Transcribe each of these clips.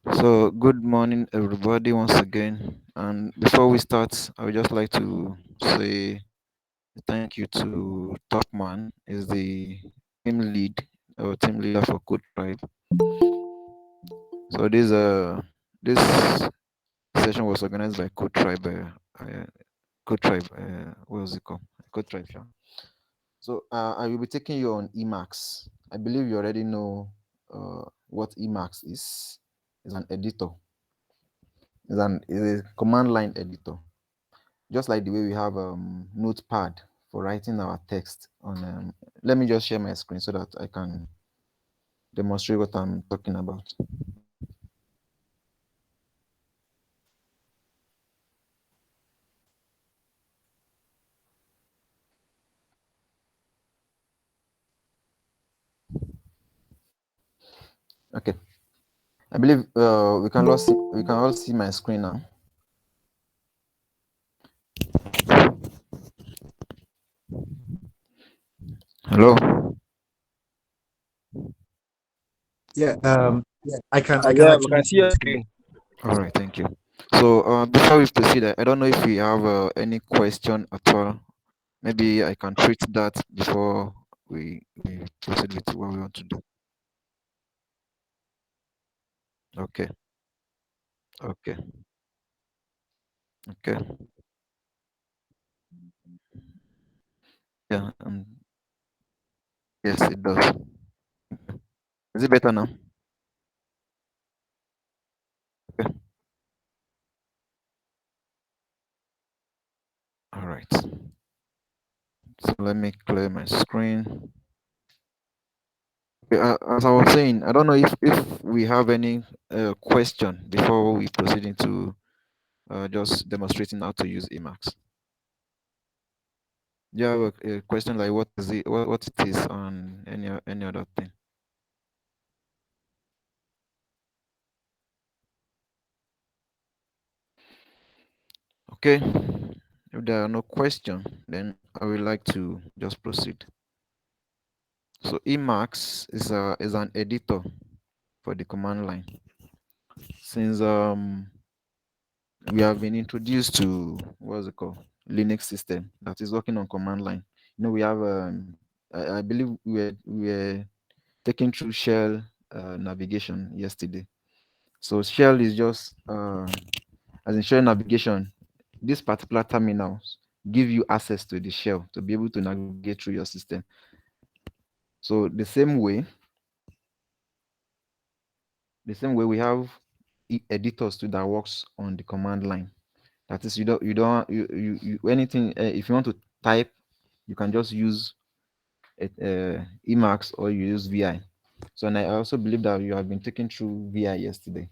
So, good morning, everybody, once again. And before we start, I would just like to say thank you to Topman, is the team lead or team leader for Code Tribe. So this session was organized by Code Tribe. Code Tribe. What was it called? Code Tribe. Yeah. So I will be taking you on Emacs. I believe you already know what Emacs is. It's an editor. It's a command line editor, just like the way we have notepad for writing our text on. Let me just share my screen so that I can demonstrate what I'm talking about. Okay, I believe we can all see my screen now. Hello. Yeah, I can Yeah, we actually can see see your your screen. screen. All right, thank you. So before we proceed, I don't know if we have any question at all. Maybe I can treat that before we proceed with what we want to do. Okay. Okay. Okay. Yeah. Yes, it does. Is it better now? Okay. All right. So let me clear my screen. Okay, as I was saying, I don't know if we have any question before we proceed into just demonstrating how to use Emacs. Do you have a question like what is it, what it is, on any other thing? Okay. If there are no question, then I would like to just proceed. So Emacs is an editor for the command line. Since we have been introduced to what's it called, Linux system that is working on command line. We have I believe we were taking through shell navigation yesterday. So shell is just as in shell navigation. This particular terminals give you access to the shell to be able to navigate through your system. So the same way we have editors too that works on the command line. That is, you don't you anything, if you want to type, you can just use Emacs, or you use VI. So, and I also believe that you have been taken through VI yesterday.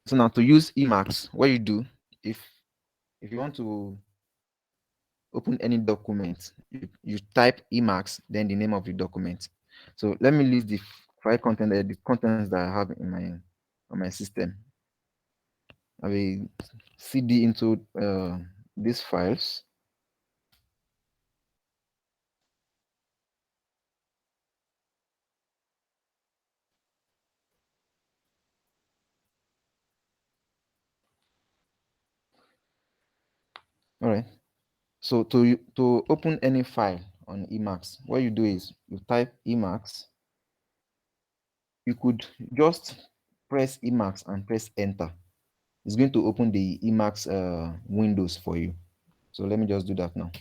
So now to use Emacs, what you do, if you want to open any document, you type Emacs, then the name of the document. So let me list the file content, the contents that I have in my on my system. I will cd into these files. All right. So to open any file on Emacs, what you do is you type Emacs. You could just press Emacs and press enter. It's going to open the Emacs windows for you. So let me just do that now.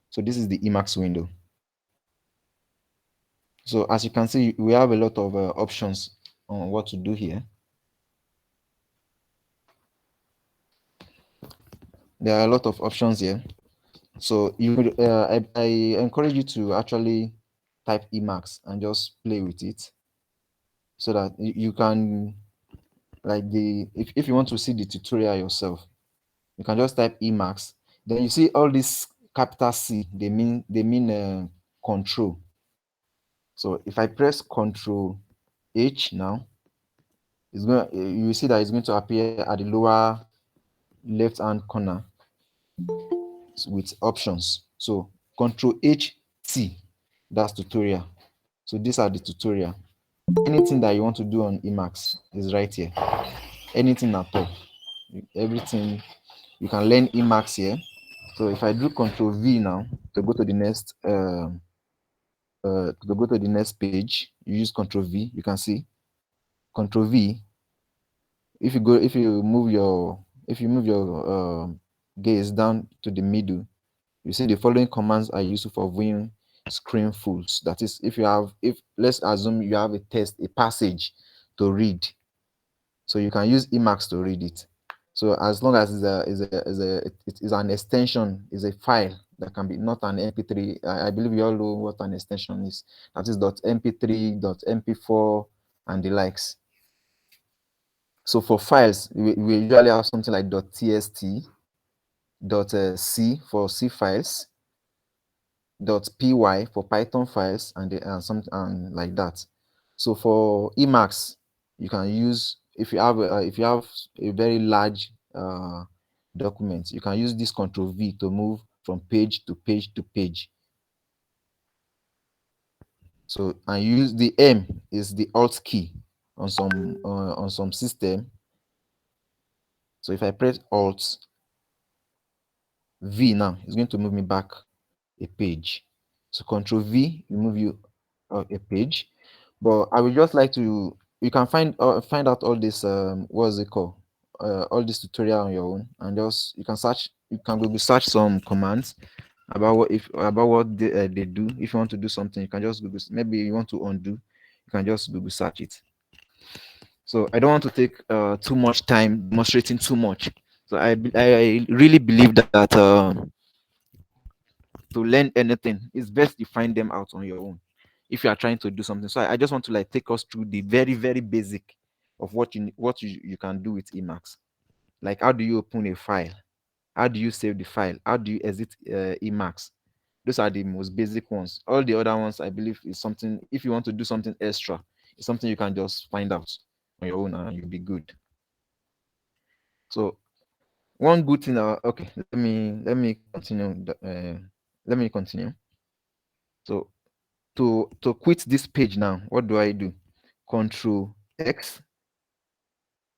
So this is the Emacs window. So as you can see, we have a lot of options on what to do here. There are a lot of options here. So I encourage you to actually type Emacs and just play with it, so that you can, like, if you want to see the tutorial yourself, you can just type Emacs. Then you see all this capital C, they mean control. So if I press Control H now, you see that it's going to appear at the lower left hand corner with options. So Control H T, that's tutorial. So these are the tutorial. anything that you want to do on Emacs is right here. Anything at all, everything you can learn Emacs here. So if I do Control V now to go to the next page, you use Control V. You can see Control V. If you move your gaze down to the middle, you see the following commands are useful for viewing screen fulls. That is, if let's assume you have a text, a passage to read, so you can use Emacs to read it. So as long as it is an extension, is a file that can be not an MP3. I believe you all know what an extension is. That is .mp3, .mp4, and the likes. So for files, we usually have something like .txt, .c for C files, .py for Python files, and like that. So for Emacs, you can use, if you have a very large document, you can use this Control V to move from page to page to page. So and use the M is the Alt key on some system. So if I press Alt V now, it's going to move me back a page. So Control V will move you a page. But I would just like to, you can find out all this what's it called, all this tutorial on your own, and just you can Google search some commands about what they do. If you want to do something, you can just Google. Maybe you want to undo, you can just Google search it. So I don't want to take too much time demonstrating too much. So I really believe that to learn anything, it's best you find them out on your own if you are trying to do something. So I just want to like take us through the very, very basic of what you can do with Emacs. Like, how do you open a file? How do you save the file? How do you exit Emacs? Those are the most basic ones. All the other ones, I believe, is something, if you want to do something extra, it's something you can just find out on your own and you'll be good. So one good thing, okay, let me continue. Let me continue. So to quit this page now, what do I do? Control X,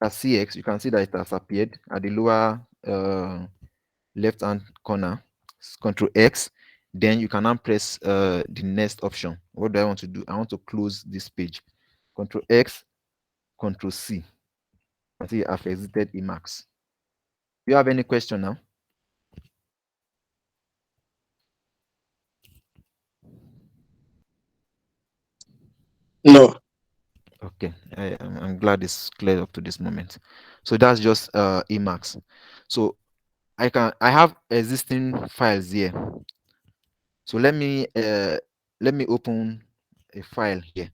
as CX, you can see that it has appeared at the lower left hand corner. Control X, then you can now press the next option. What do I want to do? I want to close this page. Control X, Control C. I see I've exited Emacs. Do you have any question now? No. Okay, I'm glad it's cleared up to this moment. So that's just Emacs. So I have existing files here. So let me open a file here.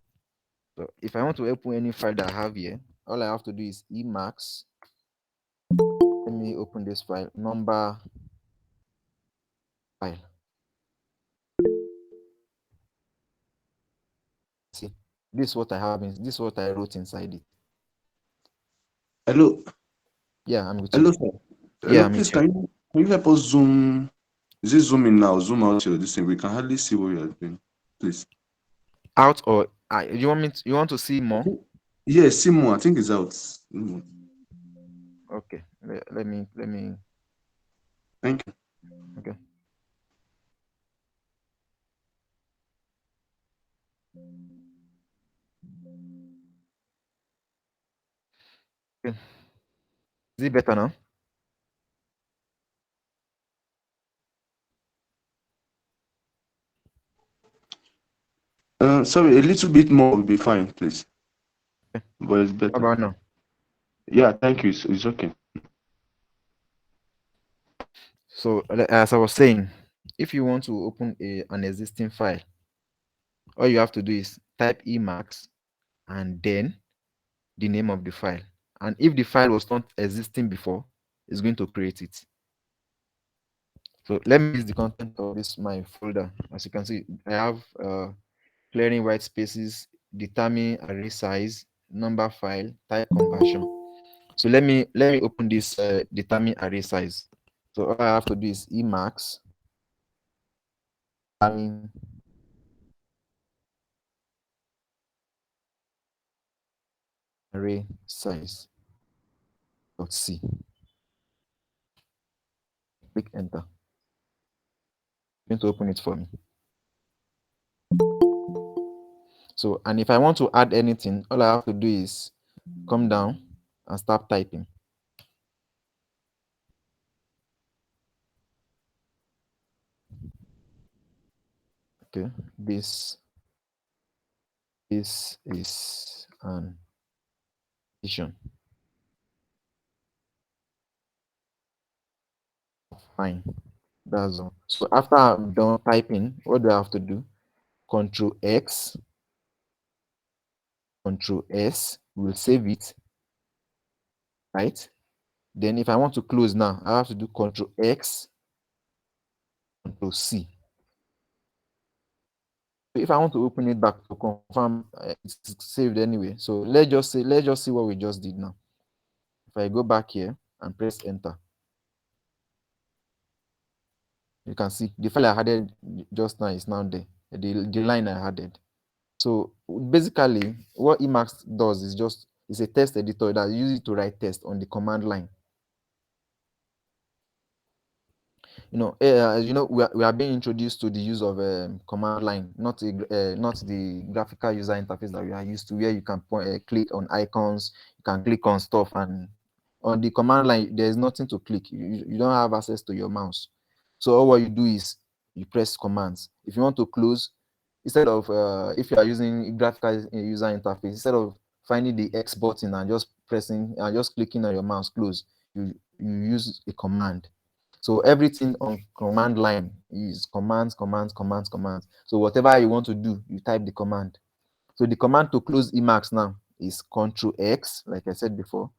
So if I want to open any file that I have here, all I have to do is Emacs. Let me open this file, number file. See, this is what I have this is what I wrote inside it. Hello. Yeah, I'm with you. Hello, sir. Yeah, Hello, I'm please, with you. can you help us zoom? Is it zoom in now? Zoom out your this thing. We can hardly see what you are doing. Please. Out or you want to see more? Yes, see more. I think it's out. Okay. Let me Thank you. okay. Okay. Is it better now? Sorry, a little bit more will be fine, please. Okay. But it's How better. about now? Yeah, thank you. It's okay. So as I was saying, if you want to open an existing file, all you have to do is type Emacs and then the name of the file. And if the file was not existing before, it's going to create it. So let me use the content of this my folder. As you can see, I have clearing white spaces, determine array size, number file, type conversion. So let me open this determine array size. So all I have to do is Emacs determine array size dot c. Click enter. Going to open it for me. So, and if I want to add anything, all I have to do is come down and start typing. Okay, this is an addition. Fine, that's all. So after I'm done typing, what do I have to do? Control X, Control S, we'll save it, right? Then if I want to close now, I have to do Control X, Control C. So if I want to open it back to confirm it's saved anyway. So let's just see what we just did now. If I go back here and press enter, you can see the file I added just now is now there. The line I added. So basically, what Emacs does is just it's a text editor that uses it to write text on the command line. We are being introduced to the use of command line, not the graphical user interface that we are used to, where you can click on icons, you can click on stuff, and on the command line there is nothing to click. You don't have access to your mouse. So all what you do is you press commands. If you want to close, instead of if you are using graphical user interface, instead of finding the X button and just pressing and just clicking on your mouse close, you use a command. So everything on command line is commands, commands, commands, commands. So whatever you want to do, you type the command. So the command to close Emacs now is Control X, like I said before,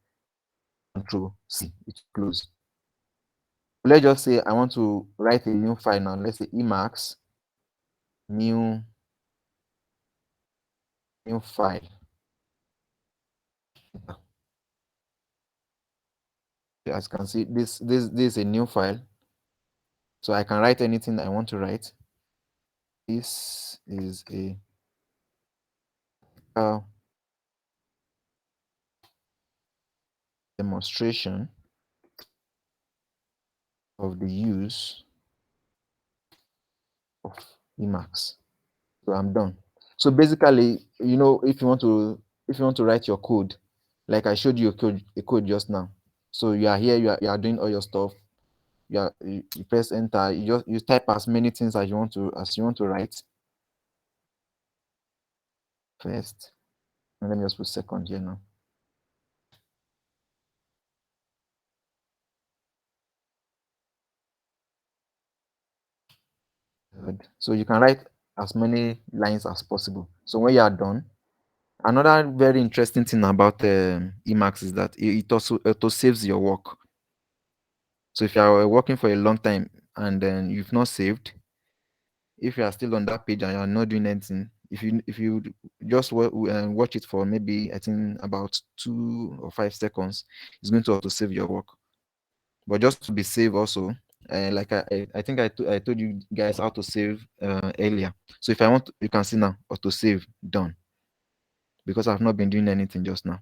Control C, it close. Let's just say I want to write a new file now. Let's say Emacs new file. As you can see, this is a new file. So I can write anything I want to write. This is a demonstration of the use of Emacs. So I'm done. So basically, if you want to write your code, like I showed you a code just now. So you are here, you are doing all your stuff. You press enter. You type as many things as you want to write first. And let me just put second here now. So you can write as many lines as possible. So when you are done, another very interesting thing about Emacs is that it also auto saves your work. So if you are working for a long time and then you've not saved, if you are still on that page and you are not doing anything, if you just watch it for maybe I think about 2 or 5 seconds, it's going to auto save your work. But just to be safe also, like I think I told you guys how to save earlier. So if I want to, you can see now auto save done, because I've not been doing anything just now.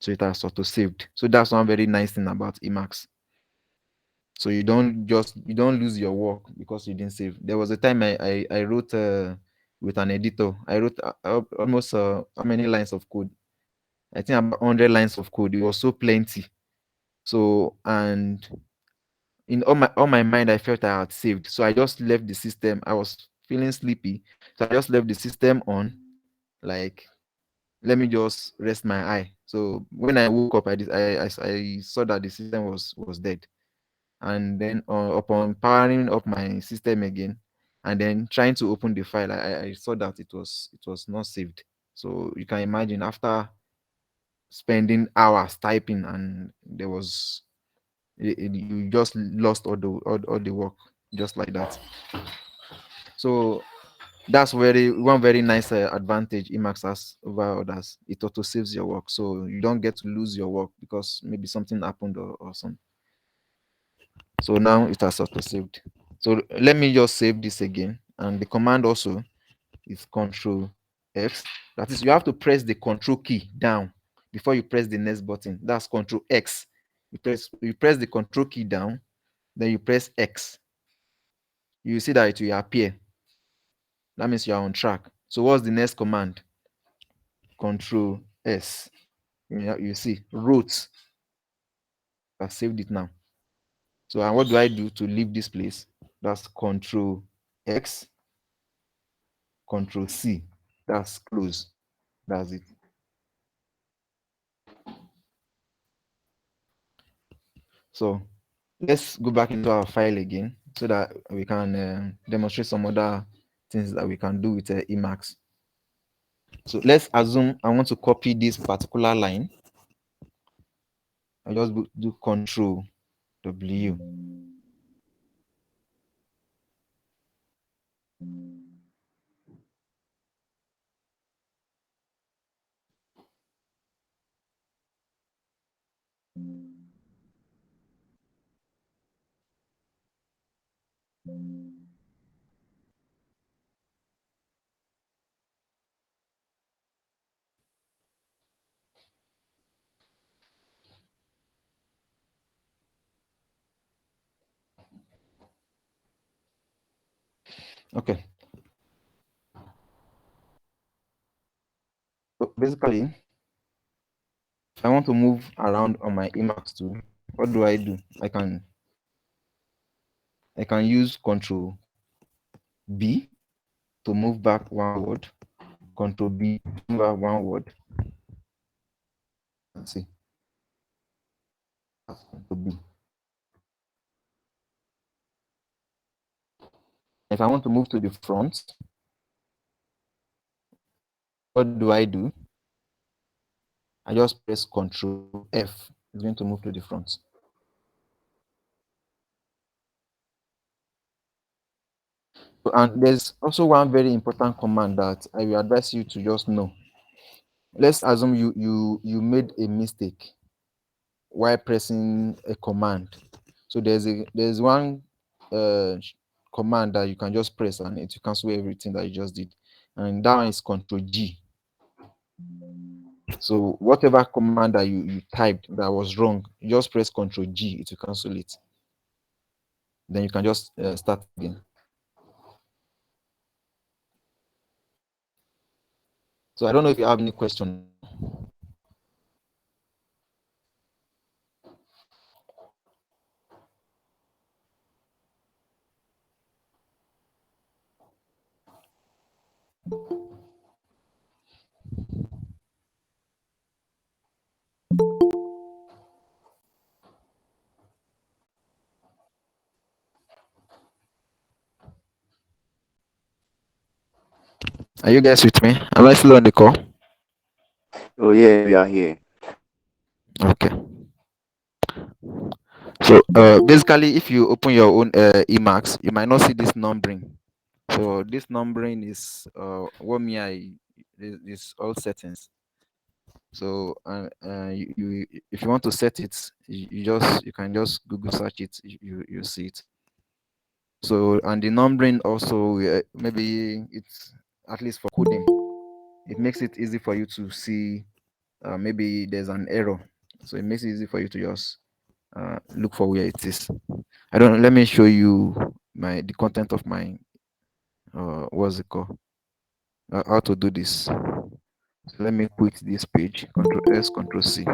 So it has auto saved. So that's one very nice thing about Emacs. So you don't lose your work because you didn't save. There was a time I wrote with an editor. I wrote almost how many lines of code? I think about 100 lines of code. It was so plenty. So, and in all my mind, I felt I had saved. So I just left the system. I was feeling sleepy, so I just left the system on. Like, let me just rest my eye. So when I woke up, I saw that the system was dead. And then upon powering up my system again and then trying to open the file, I saw that it was not saved. So you can imagine, after spending hours typing, and there was you just lost all the work just like that. So that's one very nice advantage Emacs has over others. It auto saves your work, so you don't get to lose your work because maybe something happened or something. So now it has auto saved. So let me just save this again. And the command also is Control F. That is, you have to press the Control key down before you press the next button. That's Control X. You press the Control key down, then you press X. You see that it will appear. That means you are on track. So what's the next command? Control S. You see, wrote. I saved it now. So and what do I do to leave this place? That's Control X, Control C. That's close. That's it. So let's go back into our file again so that we can demonstrate some other things that we can do with Emacs. So let's assume I want to copy this particular line. I just do Control W. Okay. So basically, if I want to move around on my Emacs tool, what do? I can use Control B to move back one word, Control B to move back one word. Let's see. That's Control B. If I want to move to the front, what do? I just press Control F. It's going to move to the front. And there's also one very important command that I will advise you to just know. Let's assume you made a mistake while pressing a command. So there's one command that you can just press and it will cancel everything that you just did. And that one is Control G. So whatever command that you typed that was wrong, you just press Control G, it will cancel it. Then you can just start again. So I don't know if you have any question. Are you guys with me? Am I still on the call? Oh yeah, we are here. Okay. So basically, if you open your own Emacs, you might not see this numbering. So this numbering is what me I is all settings. So if you want to set it, you can just Google search it. You see it. So and the numbering also maybe it's at least for coding. It makes it easy for you to see maybe there's an error. So it makes it easy for you to just look for where it is. I don't know. Let me show you the content of my what's it called? How to do this. So let me quit this page. Control S, Control C.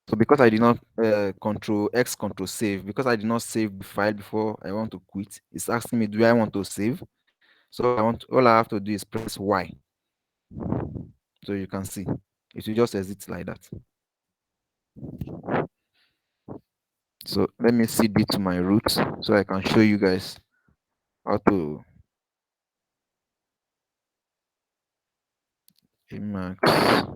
So because I did not Control X, Control save, because I did not save the file before I want to quit, it's asking me, do I want to save? So all I have to do is press Y. So you can see it will just exit like that. So let me cd to my root so I can show you guys how to Emacs.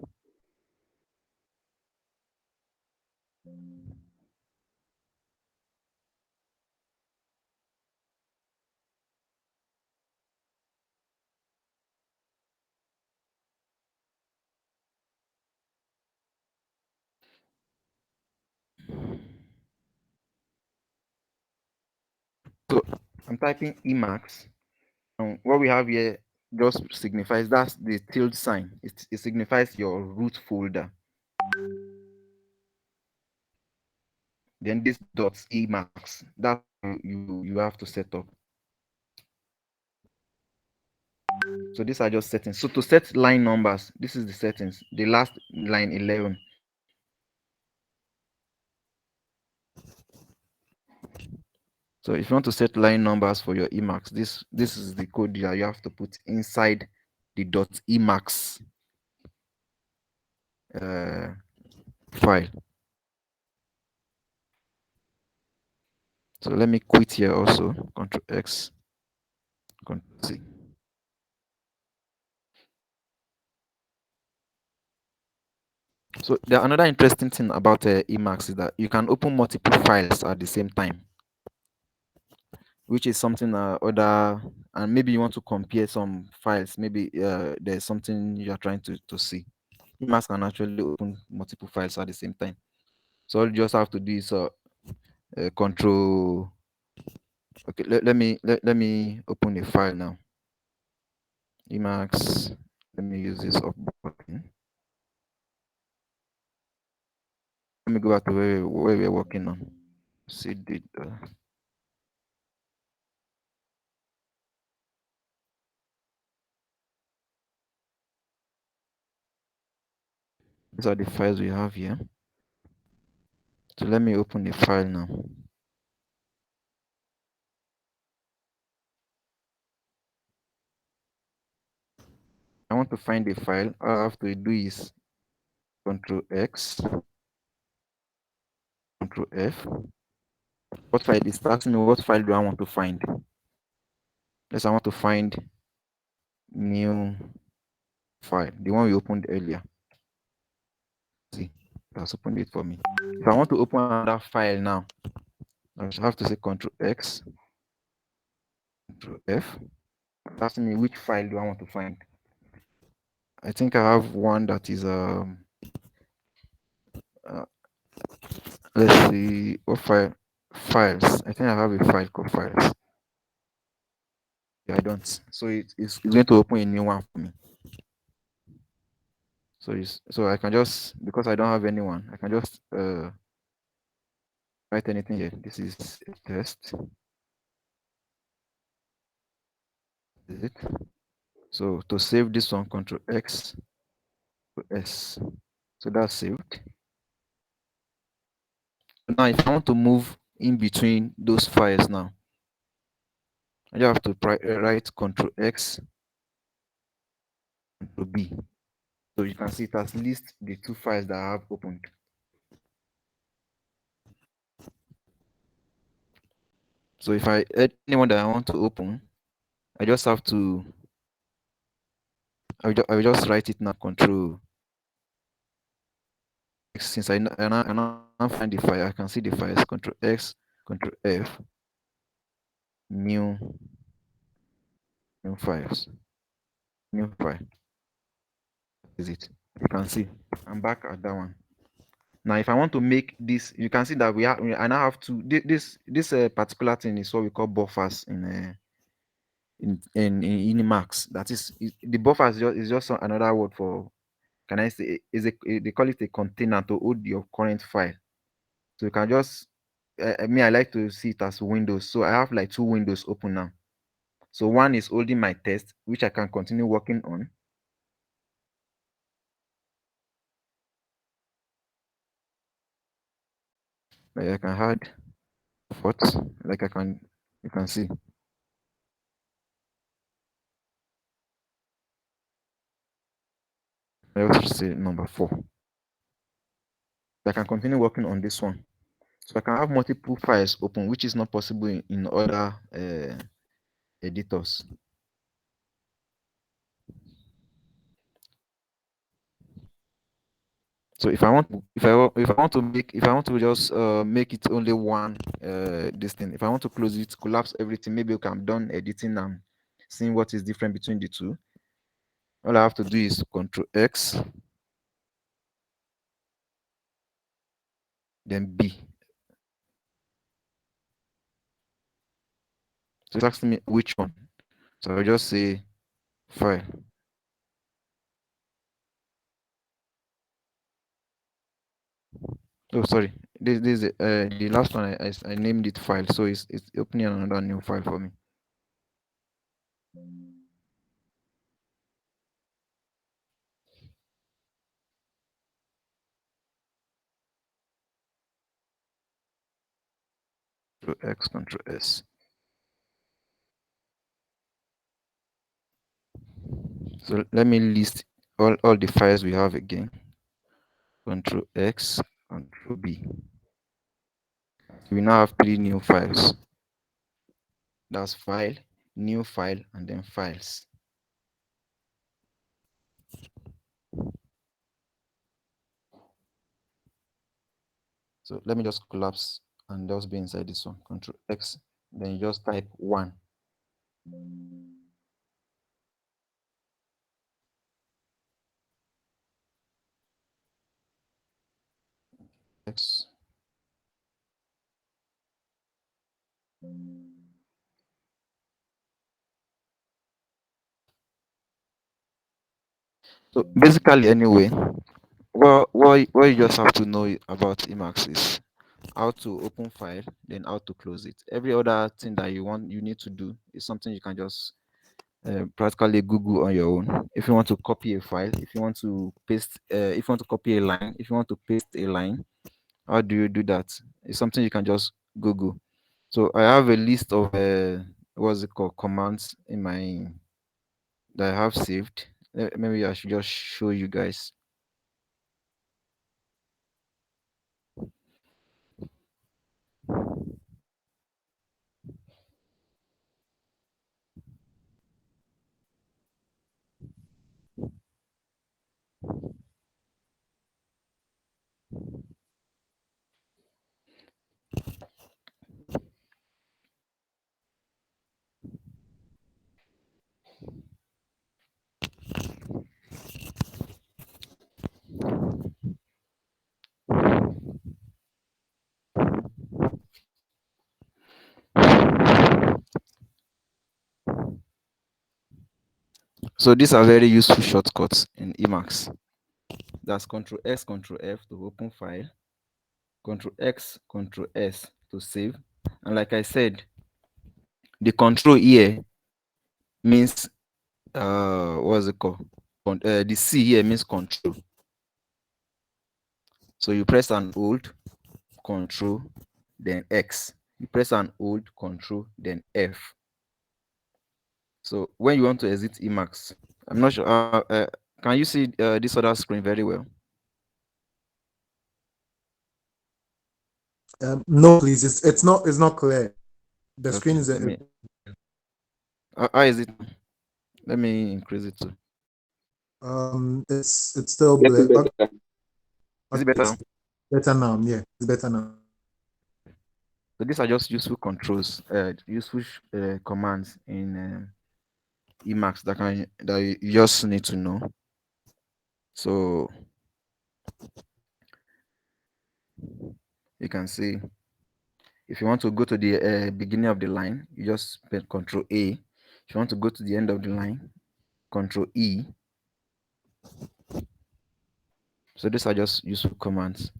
So I'm typing Emacs. And what we have here just signifies, that's the tilde sign. It signifies your root folder. Then this .emacs, that's you have to set up. So these are just settings. So to set line numbers, this is the settings. The last line 11. So if you want to set line numbers for your Emacs, this is the code that you have to put inside the .emacs file. So let me quit here also. Control X, Control C. So another interesting thing about Emacs is that you can open multiple files at the same time, which is something other, and maybe you want to compare some files. Maybe there's something you're trying to see. Emacs can actually open multiple files at the same time. So all you just have to do is control. Okay, let me open a file now. Emacs. Let me use this up button. Let me go back to where we're working on. See the these are the files we have here. So let me open the file now. I want to find the file. All I have to do is Control X, Control F. What file is asking me? What file do I want to find? Yes, I want to find new file, the one we opened earlier. See, that's opened it for me. If I want to open another file now, I have to say Control X, Control F. It's asking me which file do I want to find. I think I have one that is let's see what files. I think I have a file called files. Yeah, I don't. So it's going to open a new one for me. So I can just, because I don't have anyone, I can just write anything here. This is a test. Is it? So to save this one, Control X, S. So that's saved. Now, if I want to move in between those files now, I just have to write Control X, Control B. So you can see it has listed the two files that I have opened. So if I add anyone that I want to open, I just have to, I will just write it now, Control X. Since I now find the file, I can see the files, Control X, Control F, new files, new file. Is it? You can see I'm back at that one. Now, if I want to make this, you can see that I now have to, this particular thing is what we call buffers in Emacs. That is, the buffer is just another word for, can I say, they call it a container to hold your current file. So you can just, I like to see it as windows. So I have like two windows open now. So one is holding my test, which I can continue working on. Like I can add fourth, like you can see. I also say number 4. I can continue working on this one. So I can have multiple files open, which is not possible in other editors. So if I want to just make it only one this thing, if I want to close it, collapse everything, maybe I'm done editing and seeing what is different between the two. All I have to do is Control X, then B. So it's asking me which one. So I'll just say file. Oh, sorry. This is the last one. I named it file, so it's opening another new file for me. Control X, Control S. So let me list all the files we have again. Control X, Control B. We now have 3 new files. That's file, new file, and then files. So let me just collapse and just be inside this one. Control X, then you just type 1. X. So basically, anyway, what you just have to know about Emacs is how to open file, then how to close it. Every other thing that you need to do is something you can just practically Google on your own. If you want to copy a file, if you want to paste, if you want to copy a line, if you want to paste a line, how do you do that? It's something you can just Google. So I have a list of what's it called, commands in my that I have saved. Maybe I should just show you guys. So these are very useful shortcuts in Emacs. That's Control S, Control F to open file, Control X, Control S to save. And like I said, the control here means what's it called? The C here means control. So you press an hold, control, then X. You press an hold, control, then F. So when you want to exit Emacs, I'm not sure. Can you see this other screen very well? No, please. It's not clear. The screen Okay, is let me. How is it? Let me increase it too. it's still Getting black. better. Is it Okay, better it's now? better now. Yeah, it's better now. So these are just useful controls, useful commands in Emacs that you just need to know. So you can see if you want to go to the beginning of the line, you just press Control A. If you want to go to the end of the line, Control E. So these are just useful commands.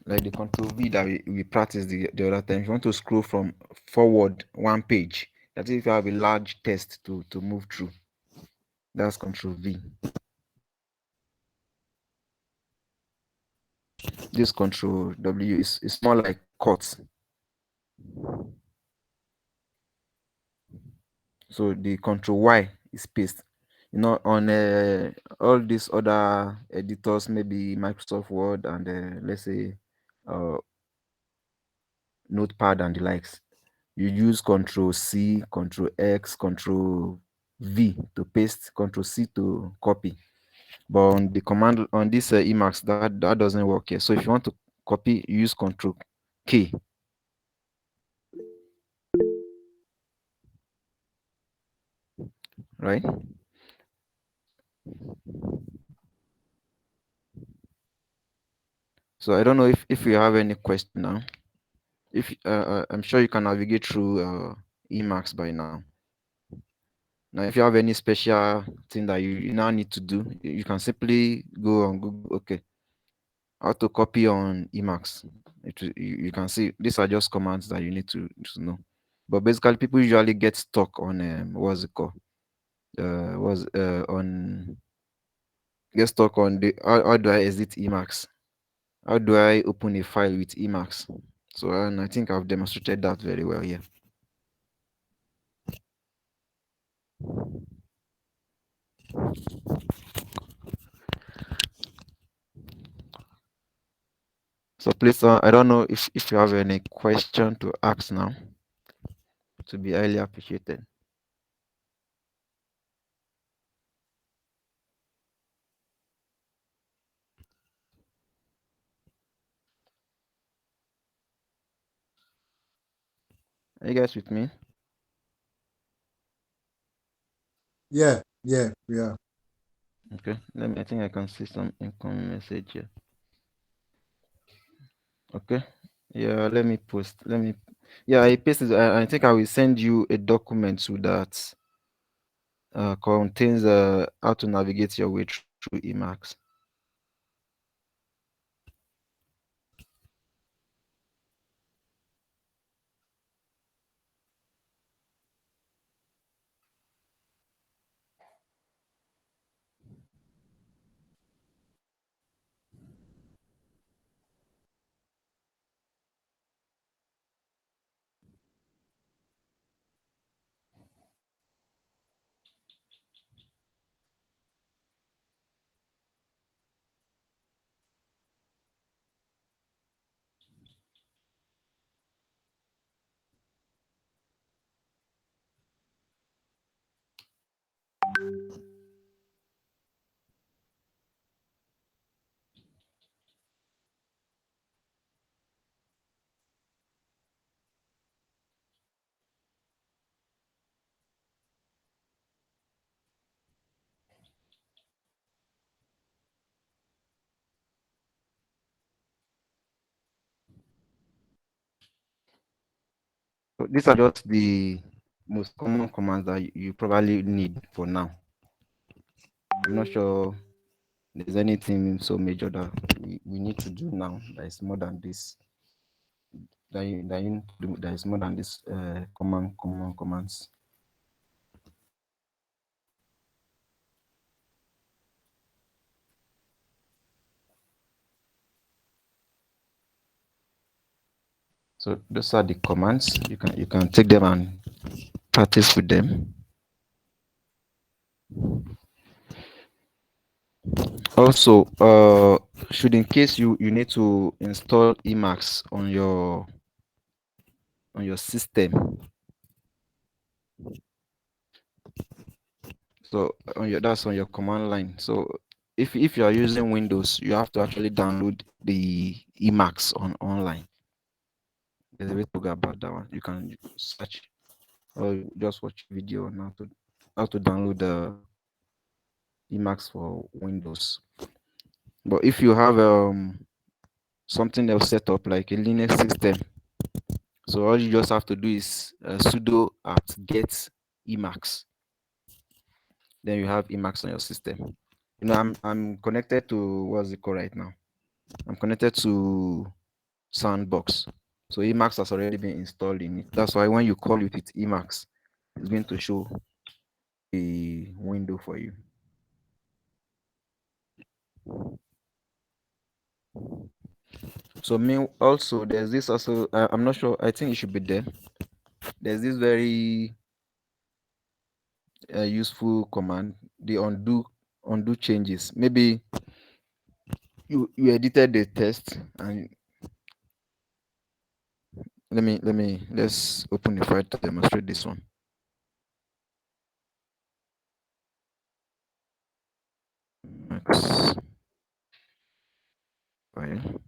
Like the Control V that we practiced the other time. If you want to scroll from forward one page, that is if you have a large text to move through, that's Control V. This Control W is more like cut. So the Control Y is paste. You know, on all these other editors, maybe Microsoft Word and let's say uh, Notepad and the likes, you use Control C, Control X, Control V to paste, Control C to copy. But on the command on this Emacs, that doesn't work here. So if you want to copy, you use Control K. Right? So I don't know if you have any question now. If I'm sure you can navigate through Emacs by now. Now, if you have any special thing that you now need to do, you can simply go on Google. Okay, how to copy on Emacs. You can see these are just commands that you need to know. But basically, people usually get stuck on what's it called? Was on get stuck on the how do I exit Emacs? How do I open a file with Emacs? So, and I think I've demonstrated that very well here. So please, I don't know if you have any question to ask now, to be highly appreciated. Are you guys with me? Yeah, yeah, yeah. Okay, let me. I think I can see some incoming message here. Okay, yeah. Let me post. Let me. Yeah, I pasted. I think I will send you a document so that contains how to navigate your way through Emacs. So these are just the most common commands that you probably need for now. I'm not sure there's anything so major that we need to do now that is more than this. That you need to do that is more than this common commands. So those are the commands. You can take them and practice with them. Also, should in case you need to install Emacs on your system, so that's on your command line. So if you are using Windows, you have to actually download the Emacs on online. There's a way to go about that one. You can search or just watch a video on how to download the Emacs for Windows. But if you have something else set up like a Linux system, so all you just have to do is sudo apt get Emacs. Then you have Emacs on your system. I'm connected to what's it called right now? I'm connected to Sandbox. So Emacs has already been installed in it. That's why when you call it with Emacs, it's going to show a window for you. So me also there's this also I'm not sure. I think it should be there. There's this very useful command, the undo changes. Maybe you edited the test and let's open the file to demonstrate this one. Max file.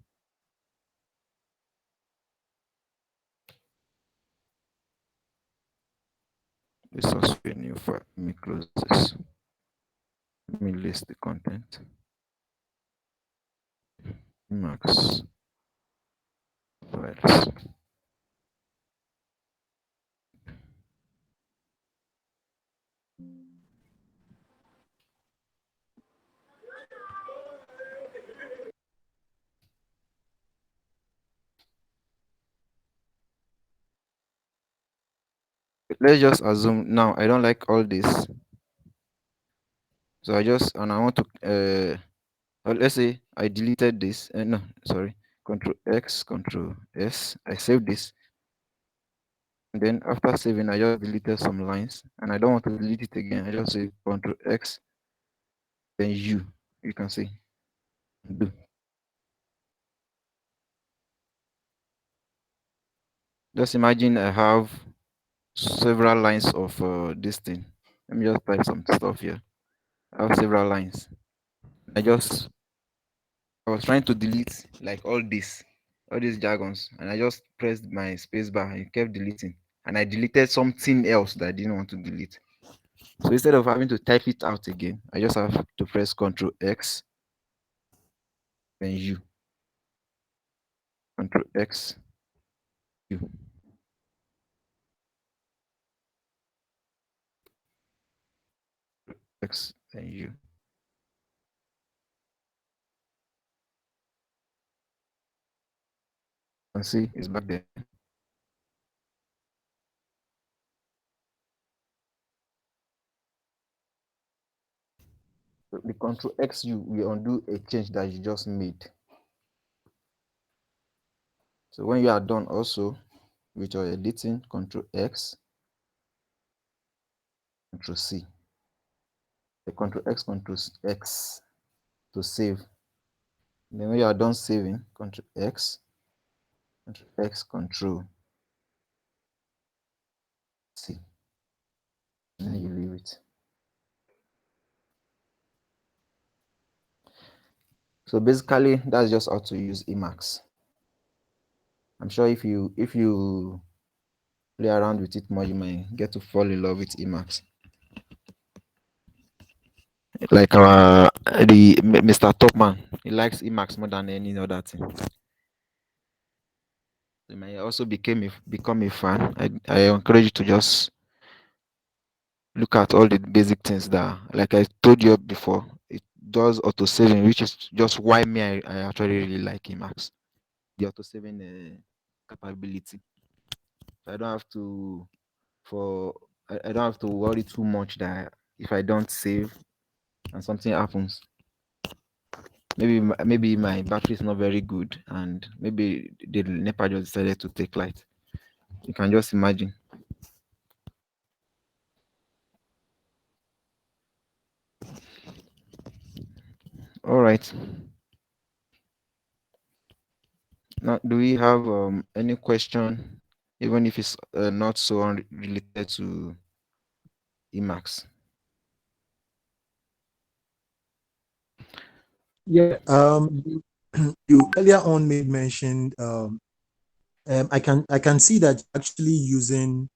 This is also a new file. Let me close this. Let me list the content. Max files. let's just assume now I don't like all this. So I want to let's say I deleted this. No, sorry. Control X, Control S. I save this. And then after saving, I just deleted some lines, and I don't want to delete it again. I just say Control X, then U. You can see. Do. Just imagine I have several lines of this thing. Let me just type some stuff here. I have several lines. I was trying to delete like all these jargons, and I just pressed my space bar and it kept deleting. And I deleted something else that I didn't want to delete. So instead of having to type it out again, I just have to press Control X, then U. Control X, U. X, then U. And see, it's back there. So the Control X, U will undo a change that you just made. So when you are done also with your editing, Control X, Control C. The Control X, Control X to save. Then when you are done saving, Control X, Control C. And then you leave it. So basically, that's just how to use Emacs. I'm sure if you play around with it more, you might get to fall in love with Emacs. Like the Mr. Topman, he likes Emacs more than any other thing. You might also become a fan. I encourage you to just look at all the basic things that, like I told you before, it does auto saving, which is just why I actually really like Emacs. The auto saving capability. I don't have to for I don't have to worry too much that if I don't save and something happens, maybe my battery is not very good and maybe the NEPA just decided to take light. You can just imagine. All right. Now, do we have any question, even if it's not so related to Emacs? Yeah. You earlier on made mention. I can see that you're actually using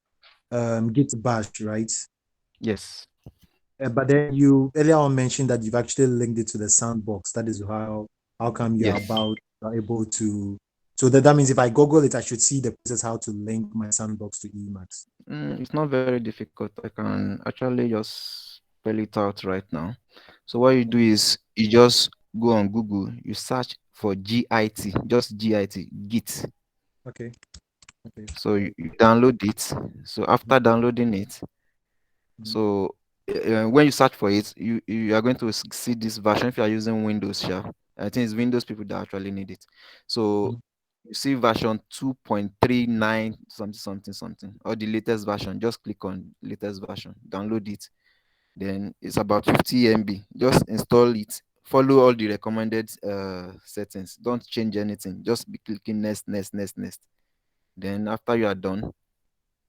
Git Bash, right? Yes. But then you earlier on mentioned that you've actually linked it to the sandbox. That is how come Yes. you're able to. So that means if I Google it, I should see the process how to link my sandbox to Emacs. It's not very difficult. I can actually just spell it out right now. So what you do is you just go on Google, you search for GIT, just GIT, Git. Okay. Okay. So you download it. So after downloading it, Mhm. so when you search for it, you are going to see this version if you are using Windows. Yeah, I think it's Windows people that actually need it. So Mhm. you see version 2.39 something, or the latest version. Just click on latest version, download it. Then it's about 50 MB. Just install it. Follow all the recommended settings. Don't change anything. Just be clicking next. Then after you are done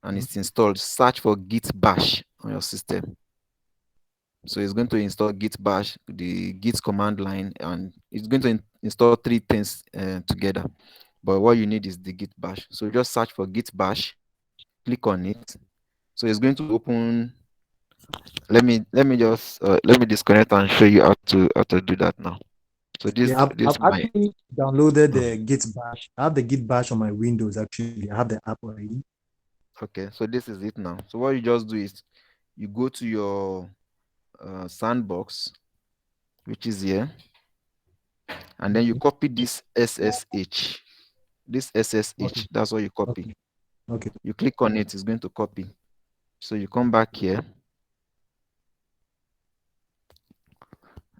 and Mhm. it's installed, search for Git Bash on your system. So it's going to install Git Bash, the Git command line, and it's going to install three things together. But what you need is the Git Bash. So just search for Git Bash, click on it. So it's going to open. Let me disconnect and show you how to do that now. So Yeah, this I've my actually downloaded the Git Bash. I have the Git Bash on my Windows. Actually, I have the app already. okay. So this is it now. So what you just do is you go to your sandbox, which is here, and then you Okay. copy this SSH. This Okay. SSH, that's what you copy. Okay. Okay. You click on it, it's going to copy. So you come back here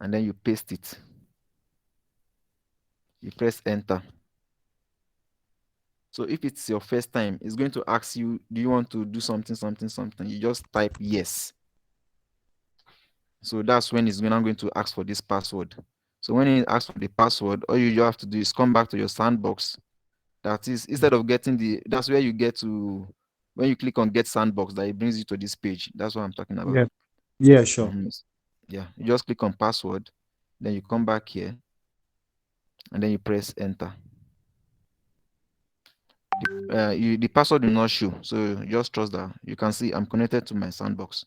and then you paste it. You press enter. So if it's your first time, it's going to ask you, do you want to do something, something, something? You just type yes. So that's when it's going to ask for this password. So when it asks for the password, all you have to do is come back to your sandbox. That is, instead of getting that's where you get to, when you click on get sandbox, that it brings you to this page. That's what I'm talking about. Yeah. Yeah, sure. Yeah, you just click on password, then you come back here, and then you press enter. The password will not show, so just trust that. You can see I'm connected to my sandbox.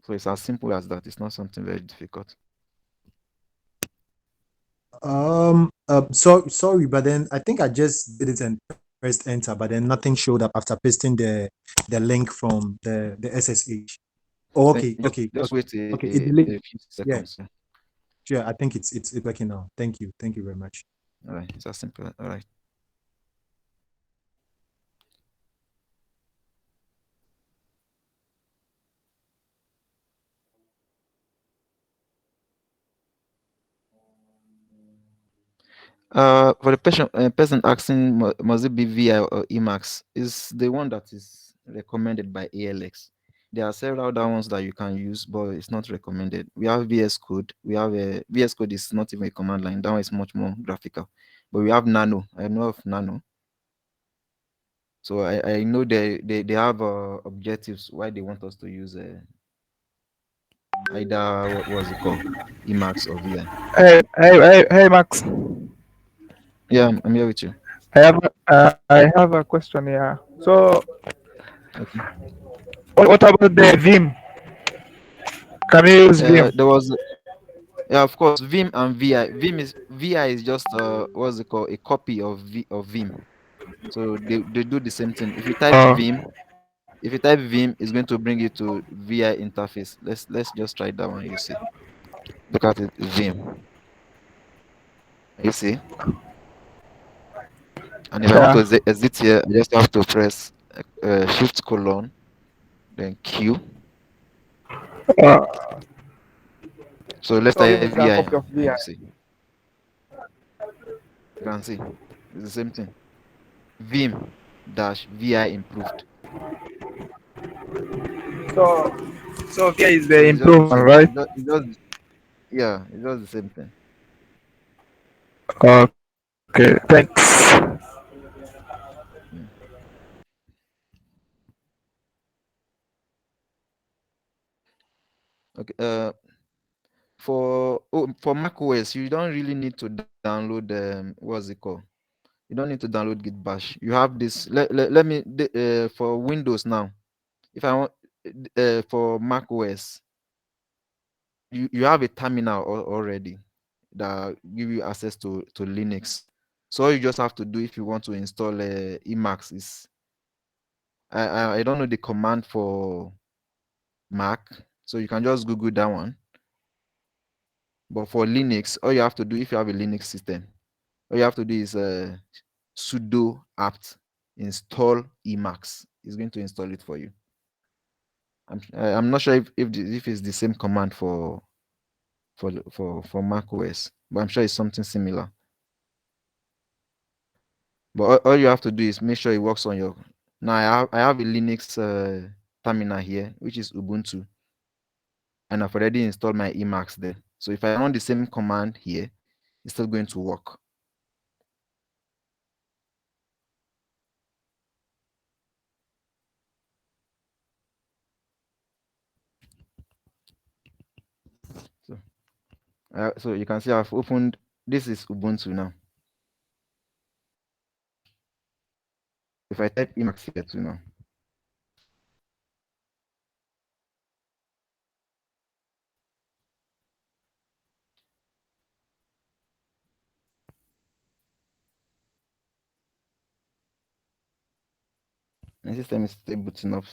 So it's as simple as that. It's not something very difficult. Sorry, but then I think I just did it and pressed enter, but then nothing showed up after pasting the link from the SSH. Oh, Then okay, just okay, just okay, wait a, okay. It a, delayed. a few Yeah, seconds. Yeah. sure. I think it's working now. Thank you very much. All right, it's as simple. All right. For the person asking, must it be VI or Emacs? Is the one that is recommended by ALX. There are several other ones that you can use, but it's not recommended. We have VS Code. We have a VS Code is not even a command line. That one is much more graphical. But we have Nano. I know of Nano. So I know they have objectives why they want us to use either what was it called, Emacs or VI. Hey, Max. Yeah, I'm here with you. I have a question here. So, Okay. what about the Vim? Can you use Vim? There was, yeah, of course, Vim and VI. VI is just what's it called, a copy of Vim. So they do the same thing. If you type Vim, it's going to bring you to VI interface. Let's just try that one. You see, look at it, Vim. You see, and if I want Yeah. to exit here, I just have to press Shift colon then Q. Uh, So let's so Vim type is a VI, copy of and VI. you see, you can see it's the same thing. Vim dash VI improved. So, so VI is So the it's just the improvement, same. right? Yeah, it's just the same thing. Okay, thanks. Mm. Okay. For macOS, you don't really need to download what's it called? You don't need to download Git Bash. You have this. Let me for Windows now. If I want for macOS, you have a terminal already that give you access to Linux. So all you just have to do if you want to install Emacs is I don't know the command for Mac, so you can just Google that one. But for Linux, all you have to do if you have a Linux system, all you have to do is sudo apt install Emacs. It's going to install it for you. I'm not sure if it's the same command for Mac OS, but I'm sure it's something similar. But all you have to do is make sure it works on your. Now I have a Linux terminal here, which is Ubuntu, and I've already installed my Emacs there. So if I run the same command here, it's still going to work. So, so you can see I've opened. This is Ubuntu now. If I type Emacs here too now, my system is still booting up.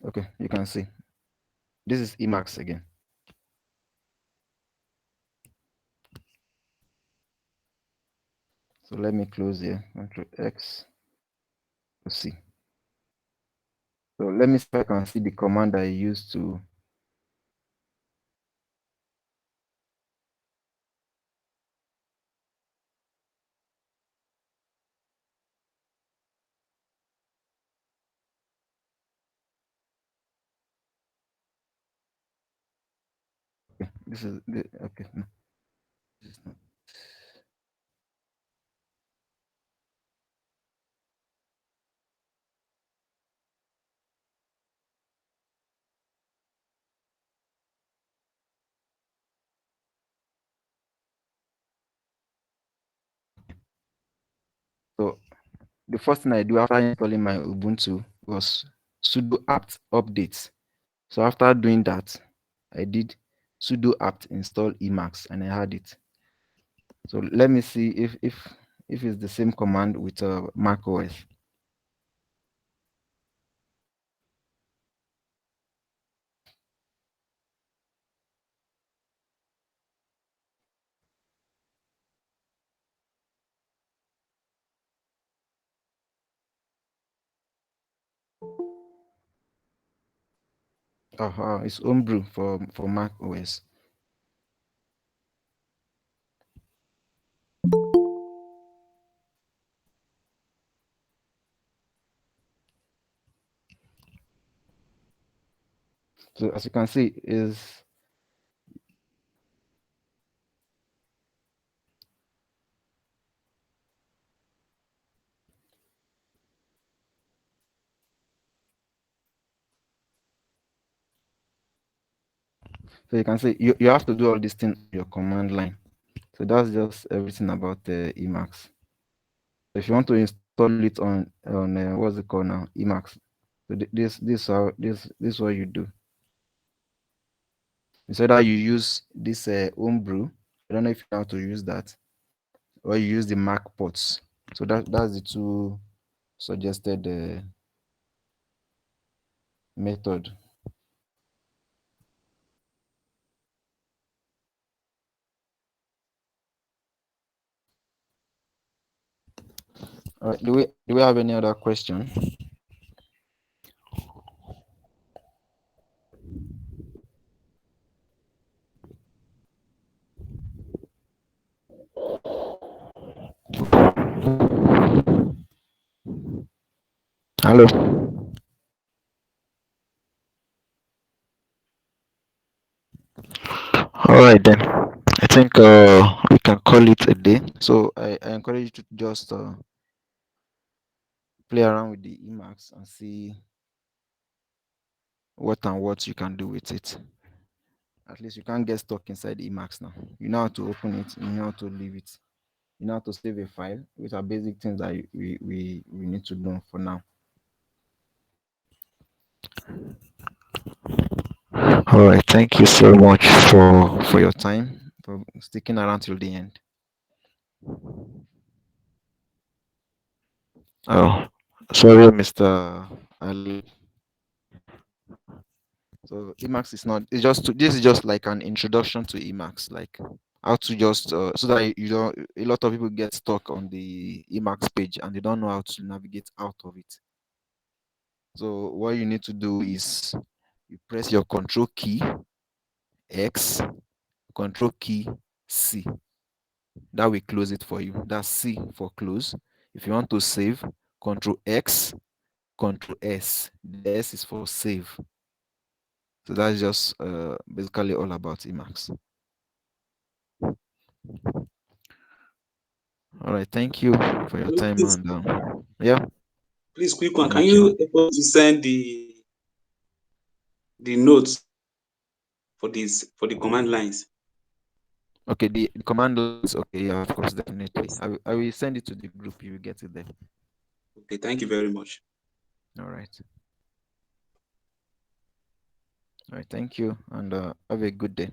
Okay, you can see. This is Emacs again. So let me close here. Control X to see. So let me see if I can see the command I used to. Okay, this is the okay. No, this is not. So the first thing I do after installing my Ubuntu was sudo apt update. So after doing that, I did sudo apt install Emacs and I had it. So let me see if it's the same command with Mac OS. It's homebrew for Mac OS. So as you can see, is so you can see you have to do all these things on your command line. So that's just everything about the Emacs. If you want to install it on what's it called now, Emacs. So this is what you do. It's either you use this homebrew. I don't know if you know how to use that, or you use the Mac ports. So that's the two suggested method. All right. Do we have any other question? Hello. All right then. I think we can call it a day. So I encourage you to just play around with the Emacs and see what you can do with it. At least you can't get stuck inside Emacs now. You know how to open it, you know how to leave it, you know how to save a file, which are basic things that we need to know for now. All right, thank you so much for your time, for sticking around till the end. Oh, sorry, Mr. Ali. So Emacs is not. This is just like an introduction to Emacs, like how to just so that you don't. A lot of people get stuck on the Emacs page and they don't know how to navigate out of it. So what you need to do is you press your Control key X, Control key C. That will close it for you. That's C for close. If you want to save, Control X, Control S. The S is for save. So that's just basically all about Emacs. All right, thank you for your time, Please, and yeah, please, quick one. I'm Can with you. you help us to send the notes for the command lines? Okay, the command lines. Okay, yeah, of course, definitely. I will send it to the group. You will get it there. Okay, thank you very much. All right. All right, thank you, and have a good day.